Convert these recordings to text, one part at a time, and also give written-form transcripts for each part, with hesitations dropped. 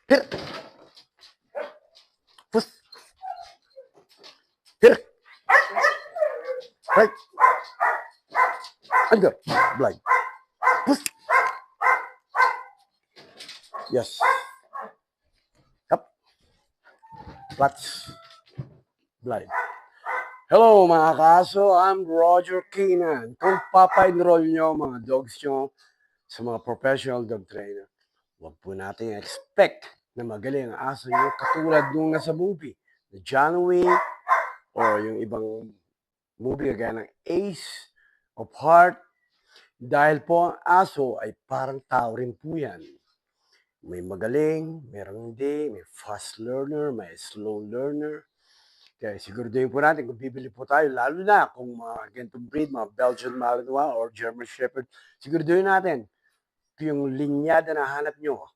Here. Push. Here. Right. Under. Blind. Push. Yes. Up. Clutch. Blind. Hello mga kaso, I'm Roger Keenan. Kung papa-enroll nyo mga dogs nyo sa mga professional dog trainer, huwag po natin expect na magaling ang aso nyo katulad nung nasa movie, na John Wick, or yung ibang movie kagaya ng Ace of Heart. Dahil po ang aso ay parang tao rin po yan. May magaling, merong hindi, may fast learner, may slow learner. Kaya siguraduhin po natin kung bibili po tayo, lalo na kung mga ganitong breed, mga Belgian Malinois or German Shepherd, siguraduhin natin yung linyada na hanap nyo,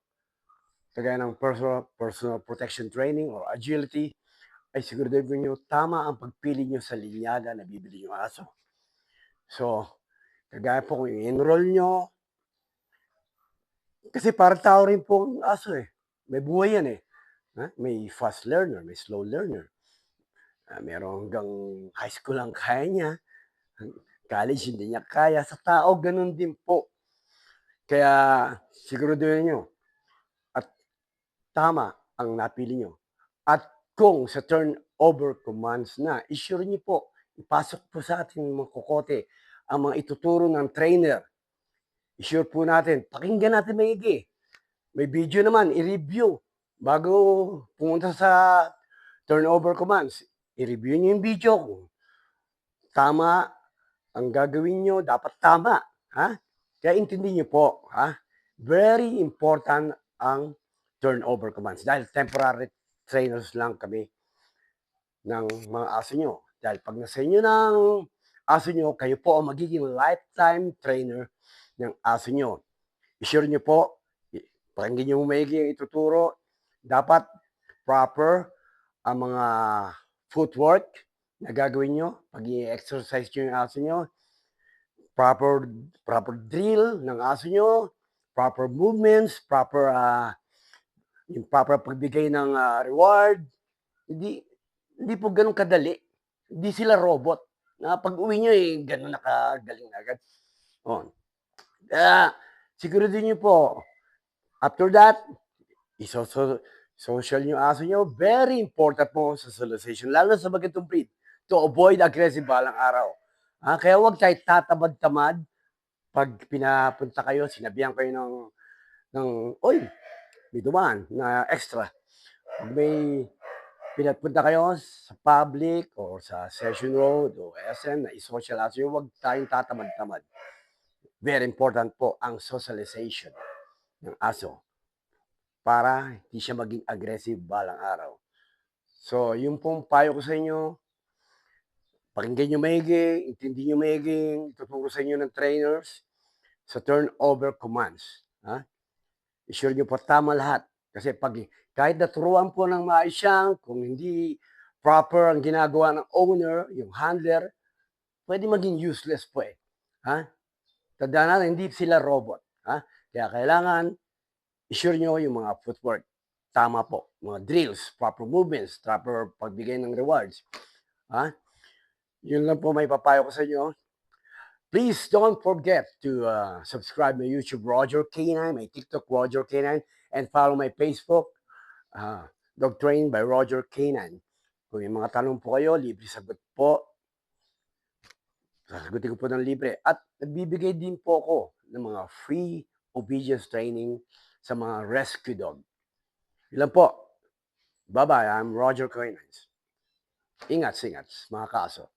kagaya ng personal protection training or agility, ay siguraduhin nyo tama ang pagpili nyo sa linyada na bibili nyo aso. So, kagaya po kung i-enroll nyo, kasi parang tao rin po ang aso eh. May buhay yan eh. May fast learner, may slow learner. Meron hanggang high school ang kaya niya. College hindi niya kaya. Sa tao, ganun din po. Kaya siguraduhin nyo at tama ang napili nyo. At kung sa turnover commands na, isure nyo po, ipasok po sa ating mga kokote ang mga ituturo ng trainer. Isure po natin, pakinggan natin maigi. May video naman, i-review. Bago pumunta sa turnover commands, i-review nyo yung video kung tama ang gagawin nyo, dapat tama. Ha? Kaya intindihin nyo po. Ha? Very important ang turnover commands. Dahil temporary trainers lang kami ng mga aso nyo. Dahil pag nasa inyo ng aso nyo, kayo po ang magiging lifetime trainer ng aso nyo. I-sure nyo po, pakinggan nyo maigi ang ituturo. Dapat proper ang mga footwork na gagawin nyo pag i-exercise nyo yung aso nyo. Proper drill ng aso nyo, proper movements, yung proper pagbigay ng reward. Hindi po ganun kadali. Hindi sila robot. Na pag uwi nyo ganun nakagaling agad. Siguro din nyo po, after that, social yung aso nyo. Very important po socialization, lalo sa bagitong breed, to avoid aggressive balang araw. Kaya huwag tayo tatamad-tamad pag pinapunta kayo, sinabihan kayo ng oy, may dumaan na extra. Pag may pinapunta kayo sa public or sa Session Road o SM na i-social aso, huwag tayong tatamad-tamad. Very important po ang socialization ng aso para hindi siya maging aggressive balang araw. So, yung pong payo ko sa inyo, pakinggan nyo maigi, intindi nyo maigi, tuturo sa inyo ng trainers sa turnover commands. I-sure nyo po tama lahat. Kasi kahit naturuan po ng maayos siyang, kung hindi proper ang ginagawa ng owner, yung handler, pwede maging useless po eh. Tandaan natin, hindi sila robot. Kaya kailangan i-sure nyo yung mga footwork. Tama po. Mga drills, proper movements, proper pagbigay ng rewards. Yun lang po may papayo ko sa inyo. Please don't forget to subscribe my YouTube, Roger K9, my TikTok, Roger K9, and follow my Facebook, Dog Trained by Roger K9. Kung may mga tanong po kayo, libre sagot po. Sasagutin ko po ng libre. At nagbibigay din po ako ng mga free obedience training sa mga rescue dog. Ilan po. Bye-bye. I'm Roger K9. Ingat, mga kaso.